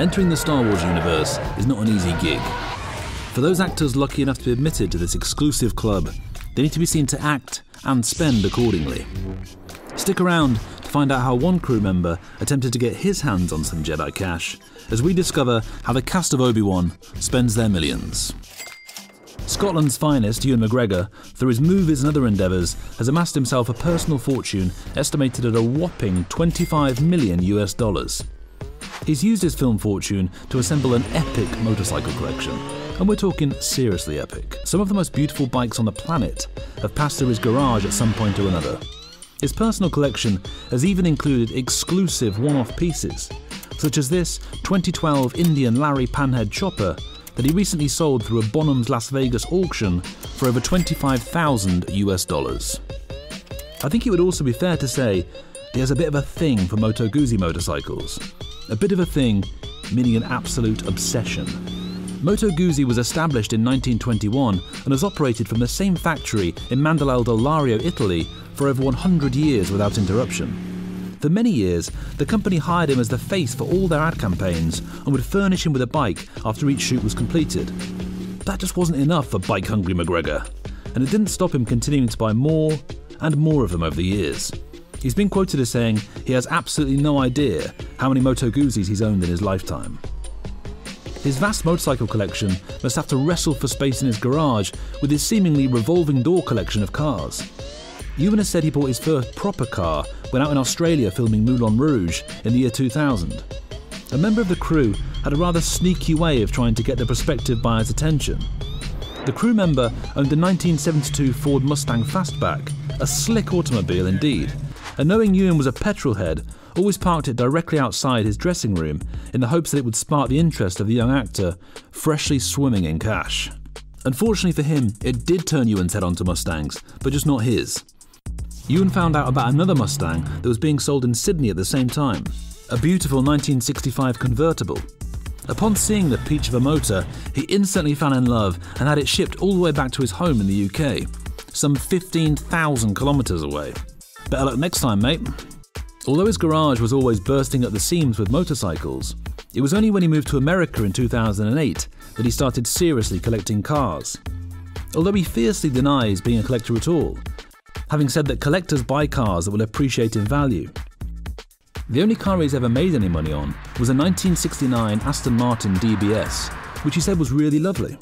Entering the Star Wars universe is not an easy gig. For those actors lucky enough to be admitted to this exclusive club, they need to be seen to act and spend accordingly. Stick around to find out how one crew member attempted to get his hands on some Jedi cash, as we discover how the cast of Obi-Wan spends their millions. Scotland's finest, Ewan McGregor, through his movies and other endeavours, has amassed himself a personal fortune estimated at a whopping $25 million. He's used his film fortune to assemble an epic motorcycle collection, and we're talking seriously epic. Some of the most beautiful bikes on the planet have passed through his garage at some point or another. His personal collection has even included exclusive one-off pieces, such as this 2012 Indian Larry Panhead chopper that he recently sold through a Bonhams Las Vegas auction for over $25,000. I think it would also be fair to say he has a bit of a thing for Moto Guzzi motorcycles. A bit of a thing, meaning an absolute obsession. Moto Guzzi was established in 1921 and has operated from the same factory in Mandalel del Lario, Italy for over 100 years without interruption. For many years, the company hired him as the face for all their ad campaigns and would furnish him with a bike after each shoot was completed. That just wasn't enough for bike-hungry McGregor, and it didn't stop him continuing to buy more and more of them over the years. He's been quoted as saying he has absolutely no idea how many Moto Guzzis he's owned in his lifetime. His vast motorcycle collection must have to wrestle for space in his garage with his seemingly revolving door collection of cars. Ewan has said he bought his first proper car when out in Australia filming Moulin Rouge in the year 2000. A member of the crew had a rather sneaky way of trying to get the prospective buyer's attention. The crew member owned a 1972 Ford Mustang Fastback, a slick automobile indeed, and knowing Ewan was a petrolhead, always parked it directly outside his dressing room in the hopes that it would spark the interest of the young actor, freshly swimming in cash. Unfortunately for him, it did turn Ewan's head onto Mustangs, but just not his. Ewan found out about another Mustang that was being sold in Sydney at the same time, a beautiful 1965 convertible. Upon seeing the peach of a motor, he instantly fell in love and had it shipped all the way back to his home in the UK, some 15,000 kilometres away. Better luck next time, mate. Although his garage was always bursting at the seams with motorcycles, it was only when he moved to America in 2008 that he started seriously collecting cars. Although he fiercely denies being a collector at all, having said that collectors buy cars that will appreciate in value. The only car he's ever made any money on was a 1969 Aston Martin DBS, which he said was really lovely.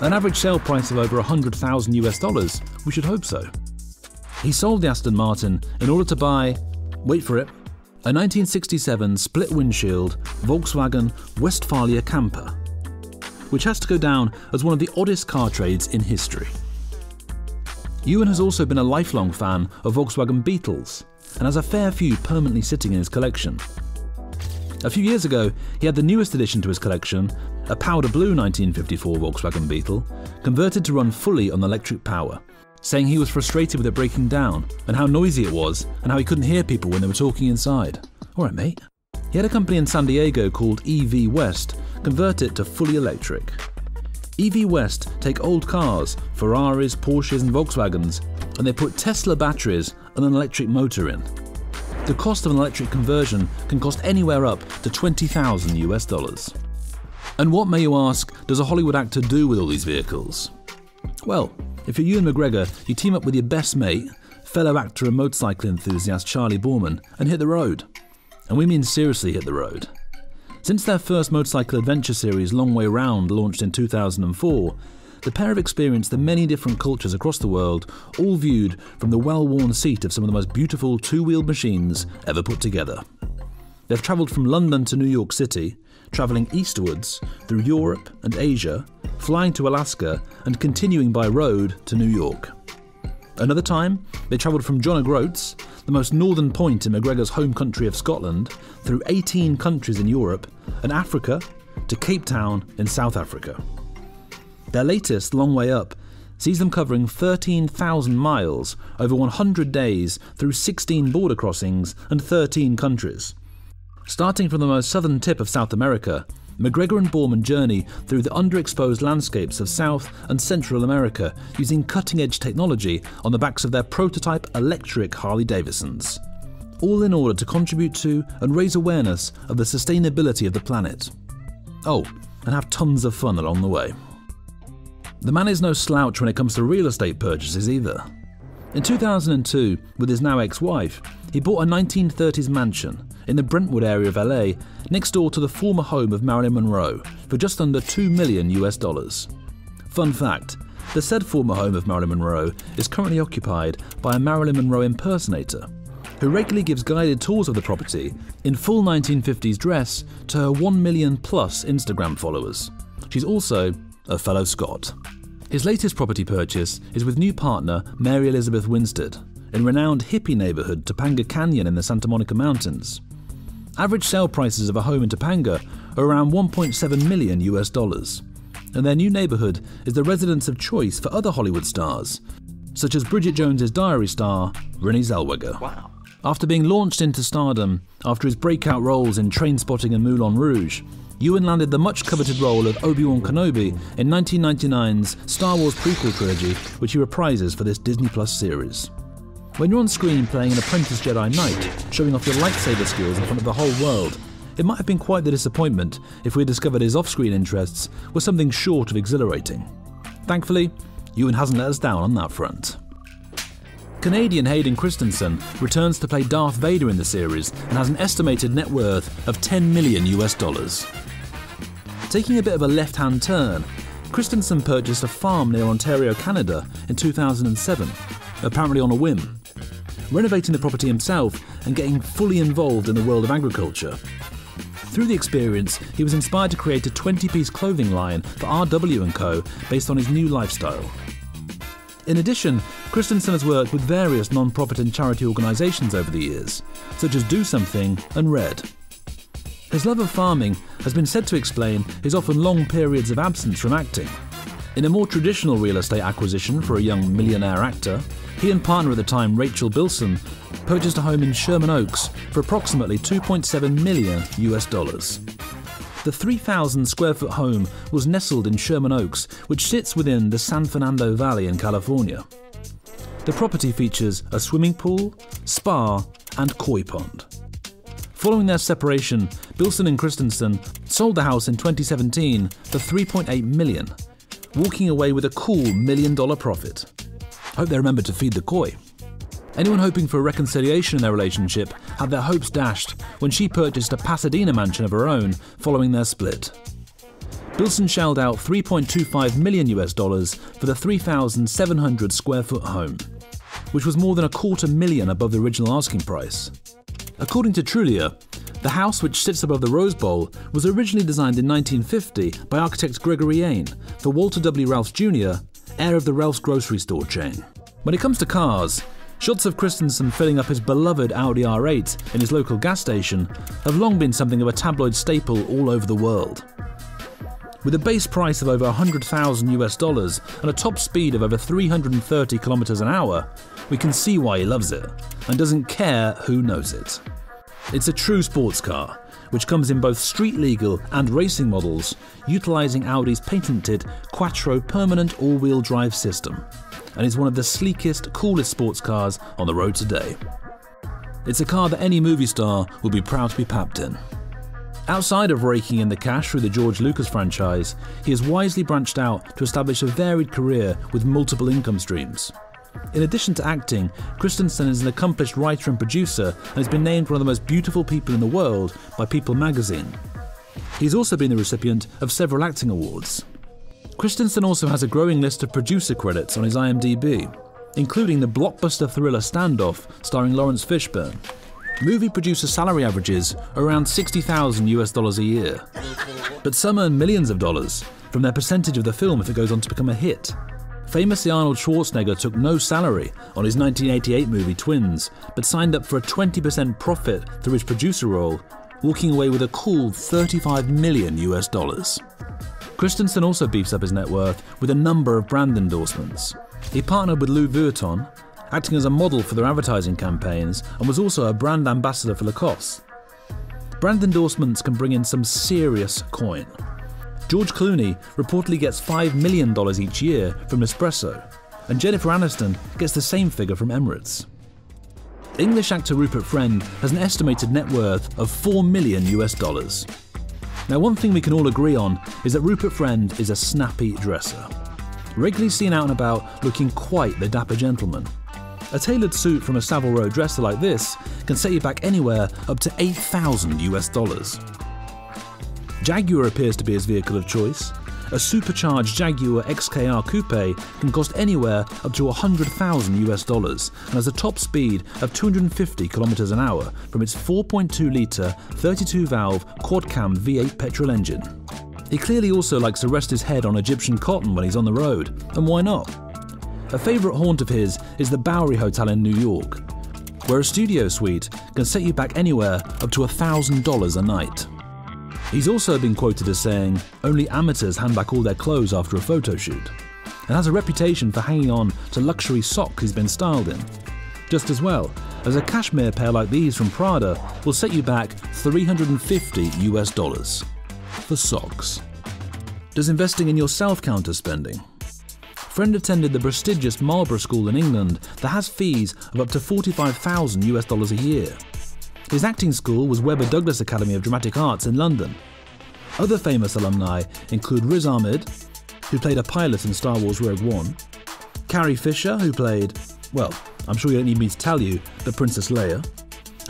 An average sale price of over $100,000, we should hope so. He sold the Aston Martin in order to buy, wait for it, a 1967 split windshield Volkswagen Westfalia camper, which has to go down as one of the oddest car trades in history. Ewan has also been a lifelong fan of Volkswagen Beetles and has a fair few permanently sitting in his collection. A few years ago, he had the newest addition to his collection, a powder blue 1954 Volkswagen Beetle, converted to run fully on electric power, saying he was frustrated with it breaking down and how noisy it was and how he couldn't hear people when they were talking inside. Alright mate. He had a company in San Diego called EV West convert it to fully electric. EV West take old cars, Ferraris, Porsches and Volkswagens, and they put Tesla batteries and an electric motor in. The cost of an electric conversion can cost anywhere up to $20,000. And what, may you ask, does a Hollywood actor do with all these vehicles? Well, if you're Ewan McGregor, you team up with your best mate, fellow actor and motorcycle enthusiast Charlie Boorman, and hit the road. And we mean seriously hit the road. Since their first motorcycle adventure series Long Way Round launched in 2004, the pair have experienced the many different cultures across the world, all viewed from the well-worn seat of some of the most beautiful two-wheeled machines ever put together. They've travelled from London to New York City, travelling eastwards through Europe and Asia, flying to Alaska and continuing by road to New York. Another time, they travelled from John O'Groats, the most northern point in McGregor's home country of Scotland, through 18 countries in Europe and Africa to Cape Town in South Africa. Their latest, Long Way Up, sees them covering 13,000 miles over 100 days through 16 border crossings and 13 countries. Starting from the most southern tip of South America, McGregor and Boorman journey through the underexposed landscapes of South and Central America using cutting-edge technology on the backs of their prototype electric Harley-Davidsons. all in order to contribute to and raise awareness of the sustainability of the planet. Oh, and have tons of fun along the way. The man is no slouch when it comes to real estate purchases either. In 2002, with his now ex-wife, he bought a 1930s mansion in the Brentwood area of LA, next door to the former home of Marilyn Monroe, for just under $2 million. Fun fact, the said former home of Marilyn Monroe is currently occupied by a Marilyn Monroe impersonator, who regularly gives guided tours of the property in full 1950s dress to her 1 million plus Instagram followers. She's also a fellow Scot. His latest property purchase is with new partner Mary Elizabeth Winstead in renowned hippie neighborhood Topanga Canyon in the Santa Monica Mountains. Average sale prices of a home in Topanga are around $1.7 million, and their new neighborhood is the residence of choice for other Hollywood stars, such as Bridget Jones's Diary star Renée Zellweger. Wow. After being launched into stardom after his breakout roles in Trainspotting and Moulin Rouge, Ewan landed the much-coveted role of Obi-Wan Kenobi in 1999's Star Wars prequel trilogy, which he reprises for this Disney Plus series. When you're on screen playing an apprentice Jedi Knight, showing off your lightsaber skills in front of the whole world, it might have been quite the disappointment if we had discovered his off-screen interests were something short of exhilarating. Thankfully, Ewan hasn't let us down on that front. Canadian Hayden Christensen returns to play Darth Vader in the series and has an estimated net worth of $10 million. Taking a bit of a left-hand turn, Christensen purchased a farm near Ontario, Canada in 2007, apparently on a whim, renovating the property himself and getting fully involved in the world of agriculture. Through the experience, he was inspired to create a 20-piece clothing line for RW & Co. based on his new lifestyle. In addition, Christensen has worked with various non-profit and charity organisations over the years, such as Do Something and Red. His love of farming has been said to explain his often long periods of absence from acting. In a more traditional real estate acquisition for a young millionaire actor, he and partner at the time Rachel Bilson purchased a home in Sherman Oaks for approximately $2.7 million. The 3,000 square foot home was nestled in Sherman Oaks, which sits within the San Fernando Valley in California. The property features a swimming pool, spa, and koi pond. Following their separation, Bilson and Christensen sold the house in 2017 for $3.8 million, walking away with a cool $1 million profit. Hope they remembered to feed the koi. Anyone hoping for a reconciliation in their relationship had their hopes dashed when she purchased a Pasadena mansion of her own following their split. Bilson shelled out $3.25 million for the 3,700 square foot home, which was more than $250,000 above the original asking price. According to Trulia, the house, which sits above the Rose Bowl, was originally designed in 1950 by architect Gregory Ain for Walter W. Ralphs Jr., heir of the Ralph's grocery store chain. When it comes to cars, shots of Christensen filling up his beloved Audi R8 in his local gas station have long been something of a tabloid staple all over the world. With a base price of over $100,000 and a top speed of over 330 kilometers an hour, we can see why he loves it and doesn't care who knows it. It's a true sports car, which comes in both street legal and racing models, utilizing Audi's patented Quattro permanent all-wheel drive system, and is one of the sleekest, coolest sports cars on the road today. It's a car that any movie star will be proud to be papped in. Outside of raking in the cash through the George Lucas franchise, he has wisely branched out to establish a varied career with multiple income streams. In addition to acting, Christensen is an accomplished writer and producer and has been named one of the most beautiful people in the world by People magazine. He's also been the recipient of several acting awards. Christensen also has a growing list of producer credits on his IMDb, including the blockbuster thriller Standoff starring Lawrence Fishburne. Movie producer salary averages are around $60,000 a year, but some earn millions of dollars from their percentage of the film if it goes on to become a hit. Famously, Arnold Schwarzenegger took no salary on his 1988 movie Twins, but signed up for a 20% profit through his producer role, walking away with a cool $35 million. Christensen also beefs up his net worth with a number of brand endorsements. He partnered with Louis Vuitton, acting as a model for their advertising campaigns, and was also a brand ambassador for Lacoste. Brand endorsements can bring in some serious coin. George Clooney reportedly gets $5 million each year from Nespresso, and Jennifer Aniston gets the same figure from Emirates. English actor Rupert Friend has an estimated net worth of $4 million US. Now, one thing we can all agree on is that Rupert Friend is a snappy dresser, regularly seen out and about looking quite the dapper gentleman. A tailored suit from a Savile Row dresser like this can set you back anywhere up to $8,000 US. Jaguar appears to be his vehicle of choice. A supercharged Jaguar XKR Coupe can cost anywhere up to $100,000 US and has a top speed of 250 km an hour from its 4.2-litre 32-valve quad-cam V8 petrol engine. He clearly also likes to rest his head on Egyptian cotton when he's on the road, and why not? A favourite haunt of his is the Bowery Hotel in New York, where a studio suite can set you back anywhere up to $1,000 a night. He's also been quoted as saying, "Only amateurs hand back all their clothes after a photo shoot," and has a reputation for hanging on to luxury socks he's been styled in. Just as well, as a cashmere pair like these from Prada will set you back $350 US for socks. Does investing in yourself count as spending? Friend attended the prestigious Marlborough School in England that has fees of up to $45,000 US a year. His acting school was Webber Douglas Academy of Dramatic Arts in London. Other famous alumni include Riz Ahmed, who played a pilot in Star Wars Rogue One, Carrie Fisher, who played, well, I'm sure you don't need me to tell you, the Princess Leia,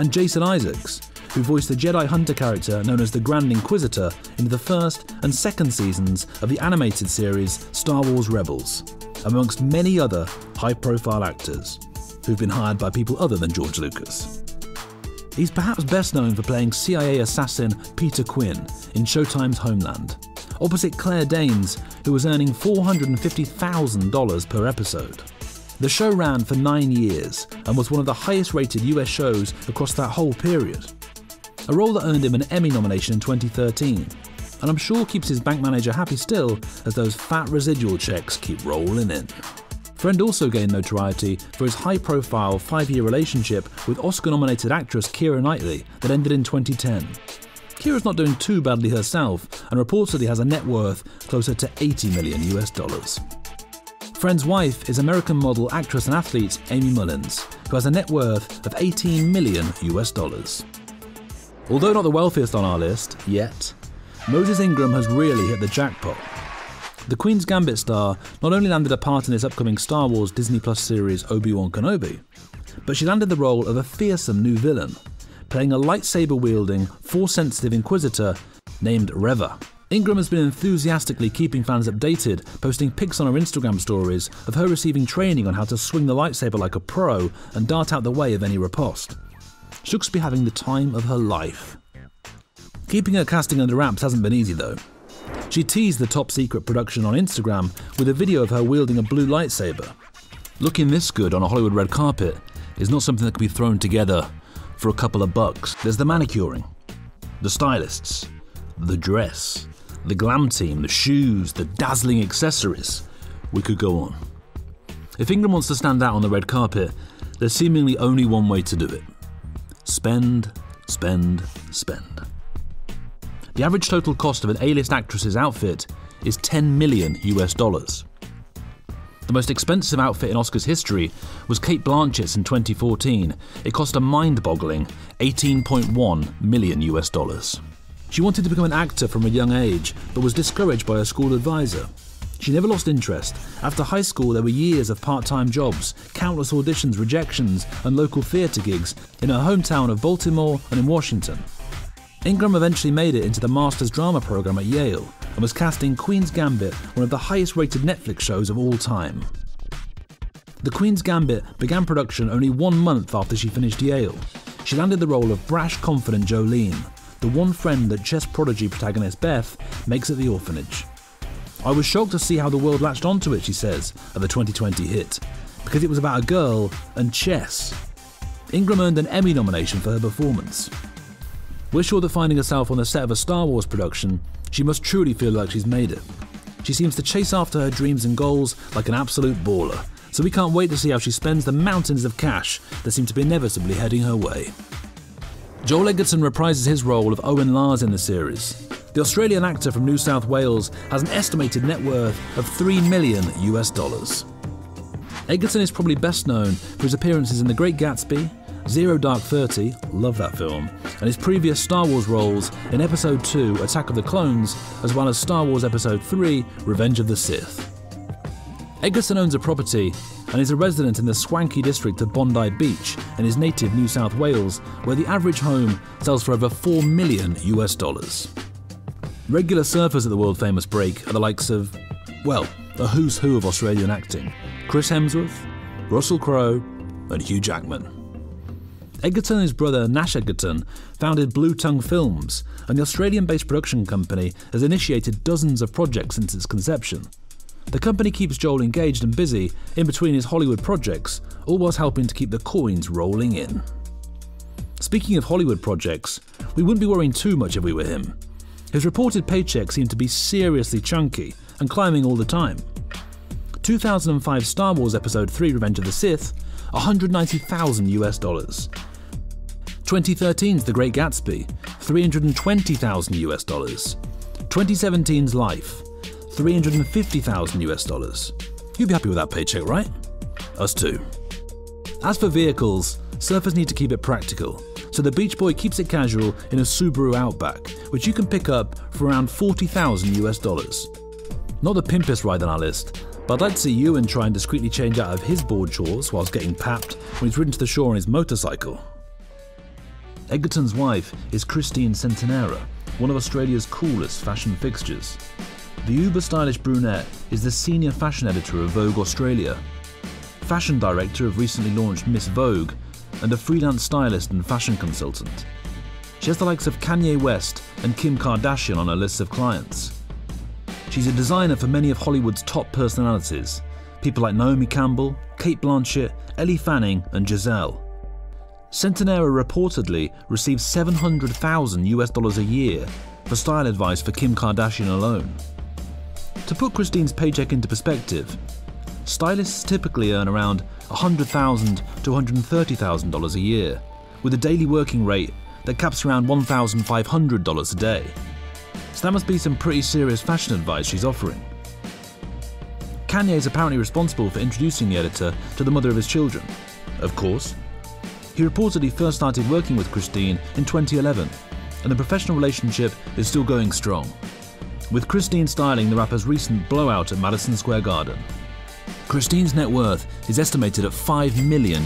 and Jason Isaacs, who voiced the Jedi Hunter character known as the Grand Inquisitor in the first and second seasons of the animated series Star Wars Rebels, amongst many other high-profile actors who've been hired by people other than George Lucas. He's perhaps best known for playing CIA assassin Peter Quinn in Showtime's Homeland, opposite Claire Danes, who was earning $450,000 per episode. The show ran for 9 years and was one of the highest-rated US shows across that whole period, a role that earned him an Emmy nomination in 2013, and I'm sure keeps his bank manager happy still as those fat residual checks keep rolling in. Friend also gained notoriety for his high-profile 5-year relationship with Oscar-nominated actress Keira Knightley that ended in 2010. Keira's not doing too badly herself and reportedly has a net worth closer to $80 million US. Friend's wife is American model, actress and athlete Amy Mullins, who has a net worth of $18 million US. Although not the wealthiest on our list, yet, Moses Ingram has really hit the jackpot. The Queen's Gambit star not only landed a part in this upcoming Star Wars Disney Plus series Obi-Wan Kenobi, but she landed the role of a fearsome new villain, playing a lightsaber-wielding, Force-sensitive Inquisitor named Reva. Ingram has been enthusiastically keeping fans updated, posting pics on her Instagram stories of her receiving training on how to swing the lightsaber like a pro and dart out the way of any riposte. She looks to be having the time of her life. Keeping her casting under wraps hasn't been easy though. She teased the top-secret production on Instagram with a video of her wielding a blue lightsaber. Looking this good on a Hollywood red carpet is not something that can be thrown together for a couple of bucks. There's the manicuring, the stylists, the dress, the glam team, the shoes, the dazzling accessories. We could go on. If Ingram wants to stand out on the red carpet, there's seemingly only one way to do it. Spend, spend, spend. The average total cost of an A-list actress's outfit is $10 million US. The most expensive outfit in Oscars history was Cate Blanchett's in 2014. It cost a mind-boggling $18.1 million US. She wanted to become an actor from a young age, but was discouraged by her school advisor. She never lost interest. After high school, there were years of part-time jobs, countless auditions, rejections, and local theatre gigs in her hometown of Baltimore and in Washington. Ingram eventually made it into the Master's Drama program at Yale and was cast in Queen's Gambit, one of the highest-rated Netflix shows of all time. The Queen's Gambit began production only 1 month after she finished Yale. She landed the role of brash, confident Jolene, the one friend that chess prodigy protagonist Beth makes at the orphanage. "I was shocked to see how the world latched onto it," she says, of the 2020 hit, because it was about a girl and chess. Ingram earned an Emmy nomination for her performance. We're sure that finding herself on the set of a Star Wars production, she must truly feel like she's made it. She seems to chase after her dreams and goals like an absolute baller, so we can't wait to see how she spends the mountains of cash that seem to be inevitably heading her way. Joel Edgerton reprises his role of Owen Lars in the series. The Australian actor from New South Wales has an estimated net worth of $3 million US. Edgerton is probably best known for his appearances in The Great Gatsby, Zero Dark 30, love that film, and his previous Star Wars roles in Episode 2, Attack of the Clones, as well as Star Wars Episode 3, Revenge of the Sith. Egerton owns a property and is a resident in the swanky district of Bondi Beach in his native New South Wales, where the average home sells for over $4 million. Regular surfers at the world-famous break are the likes of, well, a who's who of Australian acting: Chris Hemsworth, Russell Crowe, and Hugh Jackman. Egerton and his brother Nash Egerton founded Blue Tongue Films, and the Australian-based production company has initiated dozens of projects since its conception. The company keeps Joel engaged and busy in between his Hollywood projects, all whilst helping to keep the coins rolling in. Speaking of Hollywood projects, we wouldn't be worrying too much if we were him. His reported paychecks seem to be seriously chunky and climbing all the time. 2005 Star Wars Episode 3 Revenge of the Sith, $190,000. 2013's The Great Gatsby, $320,000. 2017's Life, $350,000. You'd be happy with that paycheck, right? Us too. As for vehicles, surfers need to keep it practical, so the Beach Boy keeps it casual in a Subaru Outback, which you can pick up for around $40,000. Not the pimpest ride on our list, but I'd like to see Ewan try and discreetly change out of his board chores whilst getting papped when he's ridden to the shore on his motorcycle. Egerton's wife is Christine Centenera, one of Australia's coolest fashion fixtures. The uber-stylish brunette is the senior fashion editor of Vogue Australia, fashion director of recently launched Miss Vogue, and a freelance stylist and fashion consultant. She has the likes of Kanye West and Kim Kardashian on her list of clients. She's a designer for many of Hollywood's top personalities, people like Naomi Campbell, Cate Blanchett, Ellie Fanning, and Giselle. Centenera reportedly receives $700,000 a year for style advice for Kim Kardashian alone. To put Christine's paycheck into perspective, stylists typically earn around $100,000 to $130,000 a year, with a daily working rate that caps around $1,500 a day. So that must be some pretty serious fashion advice she's offering. Kanye is apparently responsible for introducing the editor to the mother of his children. Of course. He reportedly first started working with Christine in 2011, and the professional relationship is still going strong, with Christine styling the rapper's recent blowout at Madison Square Garden. Christine's net worth is estimated at $5 million,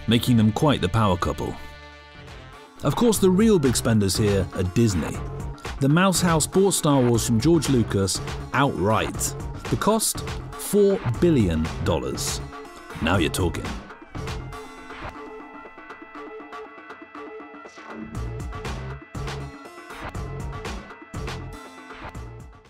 making them quite the power couple. Of course, the real big spenders here are Disney. The Mouse House bought Star Wars from George Lucas outright. The cost? $4 billion. Now you're talking.